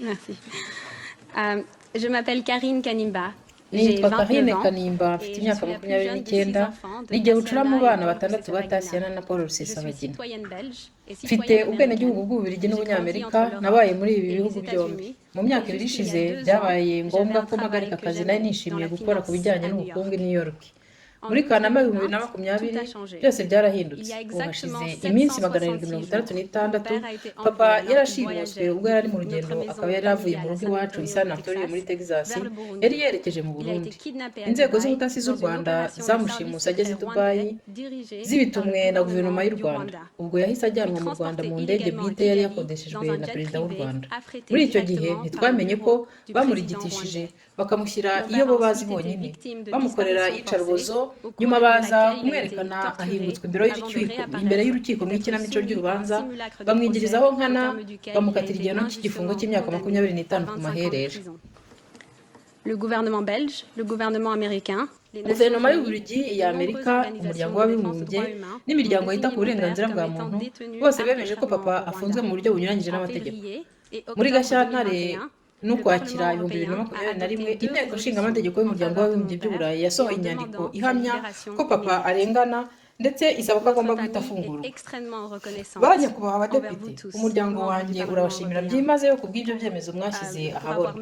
Merci. Je m'appelle Karine Kanimba. nitwa Karine Kanimba mfite imyaka 29 n'igihe bucura mu bana batandatu ba Tatiana na Paul Rusesabagina. Mfite ubwenegihugu bw'Ububiligi n'Ubunyamerika, nabaye muri ibi bihugu byombi. Mu myaka 2 ishize byabaye ngombwa ko mpagarika akazi nari nishimiye gukora ku bijyanye n'ubukungu i New York. Muri Kanama 2020 byose byarahindutse. Ubu hashize iminsi 766 papa yarashimuswe ubwo yari mu rugendo, akaba yari avuye mu rugo iwacu i San Antonio muri Texas, yari yerekeje mu Burundi. Inzego z'ubutasi z'u Rwanda zamushimuse ageze i Dubai zibitumwe na guverinoma y'u Rwanda. Ubwo yahise ajyanwa mu Rwanda mu ndege bwite yari yakodeshejwe na perezida w'u Rwanda. Muri icyo gihe ntitwamenye ko bamurigitishije bakamushyira iyo bo bazi bonyine, bamukorera iyicarubozo, nyuma baza kumwerekana ahingutswe imbere y'urukiko mu ikinamico ry'urubanza, bamwigirizaho nkana, bamukatira igihano cy'igifungo cy'imyaka 25 ku maherere. Le gouvernement belge, le gouvernement américain, guverinoma y'Ububiligi, iya Amerika, umuryango w'abibumbye n'imiryango yita ku burenganzira bwa muntu bose bemeje ko papa afunzwe mu buryo bunyuranyije n'amategeko. Muri Gashyantare n'Ukwakira 2021 inteko nshinga amategeko y'umuryango w'abibumbye by'Uburayi yasohoye inyandiko ihamya ko papa arengana ndetse isaba ko agomba guhita afungurwa. Banyakubahwa abadepite, umuryango wanjye urabashimira byimazeyo ku bw'ibyo byemezo mwashyize ahabona.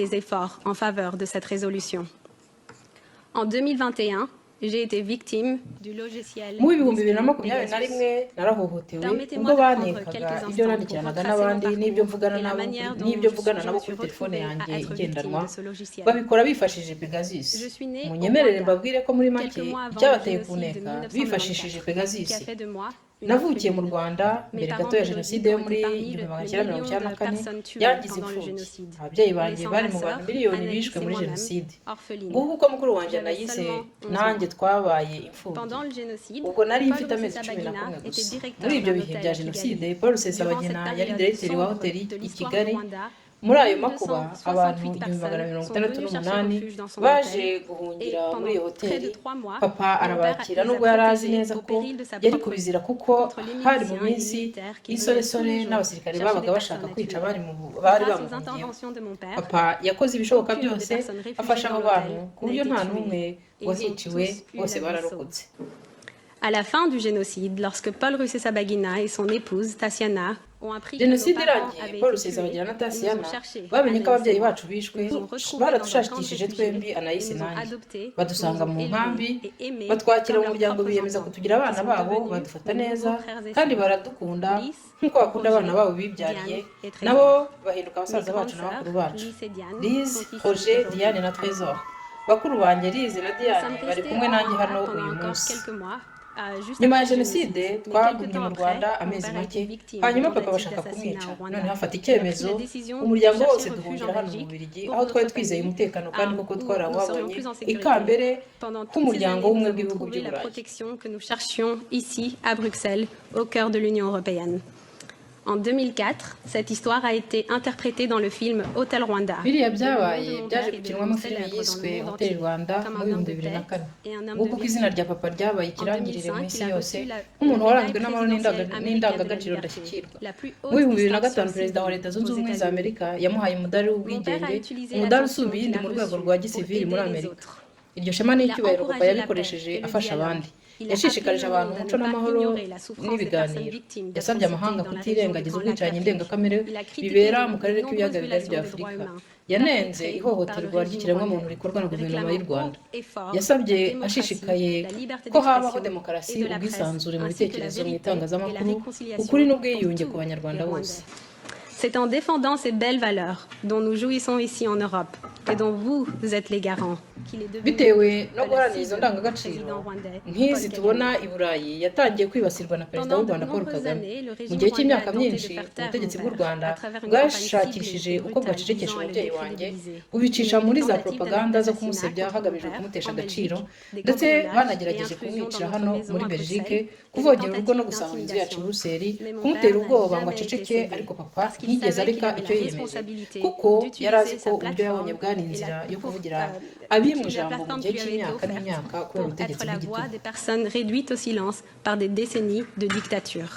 Les efforts en faveur de cette résolution. En 2021, j'ai été victime du logiciel. Mu 2021 narahohotewe ubwo banekaga ibyo nandikiranaga n'abandi n'ibyo mvugana nabo kuri telefone yanjye igendanwa, babikora bifashishije Pegasus. Munyemerere mbabwire ko muri make icyabateye kuneka bifashishije Pegasus. Navukiye mu Rwanda mbere gato ya jenoside yo muri 1994 yangize imfubyi. Ababyeyi banjye bari mu bantu miliyoni bishwe muri jenoside. Nguko uko mukuru wanjye nayize, nanjye twabaye imfubyi. Ubwo nari mfite amezi 11 gusa. Muri ibyo bihe bya jenoside, Paul Rusesabagina yari diregiteri wa hoteli i Kigali. Muri ayo makuba abantu 168 baje guhungira muri iyo hoteli. Papa arabakira nubwo yari azi neza ko yari kubizira, kuko hari mu minsi isoresore n'abasirikare babaga bashaka kwica bari bamuhungiyeho. Papa yakoze ibishoboka byose afasha abo bantu ku buryo nta n'umwe wahiciwe, bose bararokotse. À la fin du génocide, lorsque Paul Rusesabagina et son épouse Tatiana ont appris que jenoside irangiye, Paul Rusesabagina na Tatiana bamenye ko ababyeyi bacu bishwe, baradushakishije twembi, Anaïs nanjye, badusanga mu nkambi, batwakira mu muryango, biyemeza kutugira abana babo, badufata neza kandi baradukunda nk'uko bakunda abana babo bibyariye, nabo bahinduka abasaza bacu na bakuru bacu. Liz, Roger, Diane na Trésor. Bakuru banjye Liz na Diane bari kumwe nanjye hano uyu munsi. Nyuma ya jenoside twagumye mu Rwanda amezi make, hanyuma papa bashaka kumwica. None hafata icyemezo, umuryango wose duhungira hano mu Bubiligi, aho twari twizeye umutekano kandi koko twarawabonye ikambere k'umuryango w'ubumwe bw'ibihugu by'Uburayi. Protection que nous cherchions ici à Bruxelles, au cœur de l'Union européenne. En 2004, cette histoire a été interprétée dans le film Hotel Rwanda. Biriya byabaye byaje gukinwamo filime yiswe Hotel Rwanda muri 2004. Nguko uko izina rya papa ryabaye ikirangirire mu isi yose nk'umuntu waranzwe n'amahoro n'indangagaciro ndashyikirwa. Muri 2005 perezida wa Leta Zunze Ubumwe za Amerika yamuhaye umudari w'ubwigenge, umudari usumba iyindi mu rwego rwa gisivili muri Amerika. Iryo shema n'icyubahiro papa yabikoresheje afasha abandi. Yashishikarije abantu umuco n'amahoro n'ibiganiro. Yasabye amahanga kutirengagiza ubwicanyi ndengakamere bibera mu karere k'ibiyaga bigari bya Afurika. Yanenze ihohoterwa ry'ikiremwamuntu rikorwa na guverinoma y'u Rwanda. Yasabye ashishikaye ko habaho demokarasi, ubwisanzure mu bitekerezo, mu itangazamakuru, ukuri n'ubwiyunge ku banyarwanda bose. C'est en défendant ces belles valeurs dont nous jouissons ici en Europe et dont vous êtes les garants. Bitewe no guharanira izo ndangagaciro nk'izi tubona i Burayi, yatangiye kwibasirwa na perezida w'u Rwanda Paul Kagame. Mu gihe cy'imyaka myinshi ubutegetsi bw'u Rwanda bwashakishije uko bwacecekesha umubyeyi wanjye, bubicisha muri za propaganda zo kumusebya hagamijwe kumutesha agaciro, ndetse banagerageje kumwicira hano muri Belgique, kuvogera urugo no gusahura inzu yacu i Buruseli, kumutera ubwoba ngo aceceke. Ariko papa ntiyigeze areka icyo yiyemeje, kuko yari azi ko uburyo yabonye bwari inzira yo kuvugira abimwe ijambo mu gihe cy'imyaka n'imyaka kubera ubutegetsi bw'igitugu. Des personnes réduites au silence par des décennies de dictature.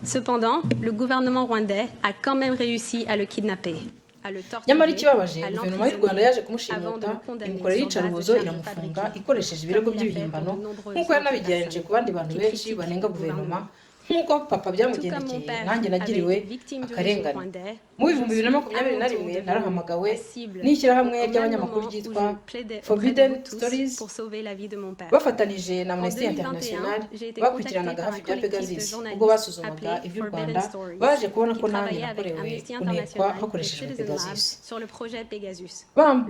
Cependant, le gouvernement rwandais a quand même réussi à le kidnapper. Nyamara ikibabaje guverinoma y'u Rwanda yaje kumushimuta imukorera iyicarubozo iramufunga ikoresheje ibirego by'ibihimbano nk'uko yanabigenje ku bandi bantu benshi banenga guverinoma nk'uko papa byamugendekeye nanjye nagiriwe akarengane. Mu 2021 narahamagawe n'ishyirahamwe ry'abanyamakuru ryitwa Forbidden Stories bafatanije na Amnesty International bakurikiranaga hafi bya Pegasus ubwo basuzumaga iby'u Rwanda baje kubona ko nanjye nakorewe kunekwa hakoreshejwe Pegasus.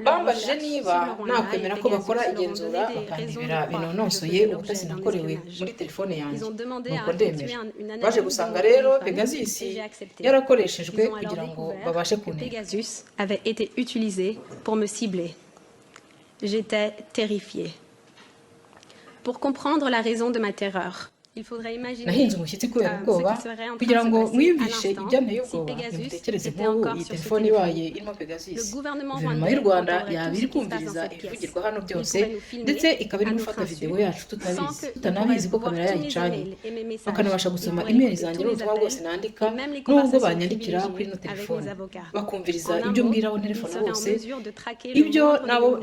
Bambajije niba nakwemera ko bakora igenzura bakandebera binonosoye ubutasi nakorewe muri telefone yanjye nuko ndemera. Baje gusanga rero Pegasus yarakoreshejwe kugira ngo Pegasus avait été utilisé pour me cibler. J'étais terrifiée. Pour comprendre la raison de ma terreur, il faudrait imaginer nahinze umushyitsi kubera ubwoba kugira ngo mwiyumvishe ibyanteye ubwoba nimutekereze nk'ubu iyi telefone ibaye irimo Pegasus. Guverinoma y'u Rwanda yaba iri kumviriza ibivugirwa hano byose ndetse ikaba iri gufata videwo yacu tutanabizi ko kamera yayicanye bakanabasha gusoma email zanjye n'ubutumwa bwose nandika n'ubwo banyandikira kuri ino telefone bakumviriza ibyo mbwira abo telefone bose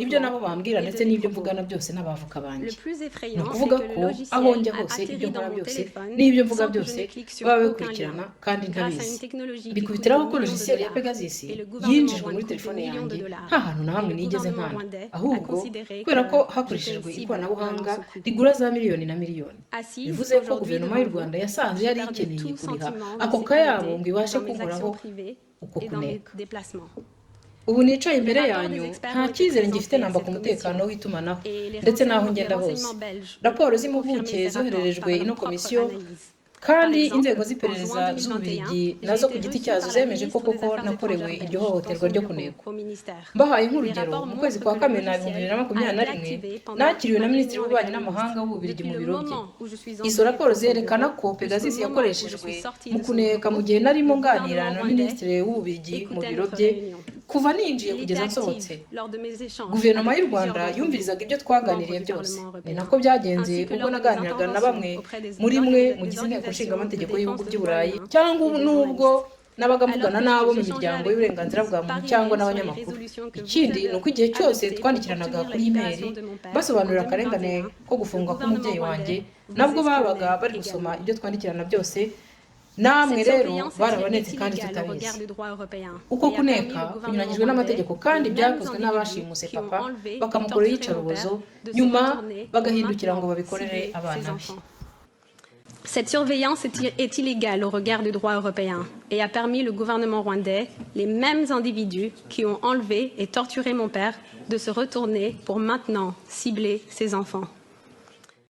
ibyo nabo bambwira ndetse n'ibyo mvugana byose n'abavoka banjye. Ni ukuvuga ko aho njya hose ibyo nkora byose n'ibyo mvuga byose baba bikurikirana kandi ntabizi. Bikubitiraho ko logiciel ya Pegasus yinjijwe muri telefone yanjye nta hantu na hamwe nigeze nkana, ahubwo kubera ko hakoreshejwe ikoranabuhanga rigura za miliyoni na miliyoni. Bivuze ko guverinoma y'u Rwanda yasanze yari ikeneye kuriha ako kayabo ngo ibashe kunkoraho uko kuneka. Ubu nicaye imbere yanyu nta cyizere ngifite namba ku mutekano w'itumanaho ndetse n'aho ngenda hose. Raporo z'impuguke zohererejwe ino komisiyo kandi inzego z'iperereza z'Ububiligi nazo ku giti cyazo zemeje ko koko nakorewe iryo hohoterwa ryo kunekwa. Mbahaye nk'urugero, mu kwezi kwa Kamena 2021 nakiriwe na Minisitiri w'Ububanyi n'Amahanga w'Ububiligi mu biro bye. Izo raporo zerekana ko Pegasus yakoreshejwe mu kuneka mu gihe narimo nganira na Minisitiri w'Ububiligi mu biro bye kuva ninjiye kugeza nsohotse. Guverinoma y'u Rwanda yumvirizaga ibyo twaganiriye byose. Ni nako byagenze ubwo naganiraga na bamwe muri mwe mugize inteko nshingamategeko y'ibihugu by'i Burayi cyangwa n'ubwo nabaga mvugana n'abo mu miryango y'uburenganzira bwa muntu cyangwa n'abanyamakuru. Ikindi ni uko igihe cyose twandikiranaga kuri email basobanurira akarengane ko gufungwa k'umubyeyi wanjye nabwo babaga bari gusoma ibyo twandikirana byose. Namwe rero barabonetse kandi tutabizi. Uko kuneka kunyuranyijwe n'amategeko kandi byakozwe n'abashimuse papa bakamukorera iyicarubozo nyuma bagahindukira ngo babikorere abana be. Cette surveillance est illégale au regard du droit européen et a permis le gouvernement rwandais, les mêmes individus qui ont enlevé et torturé mon père, de se retourner pour maintenant cibler ses enfants.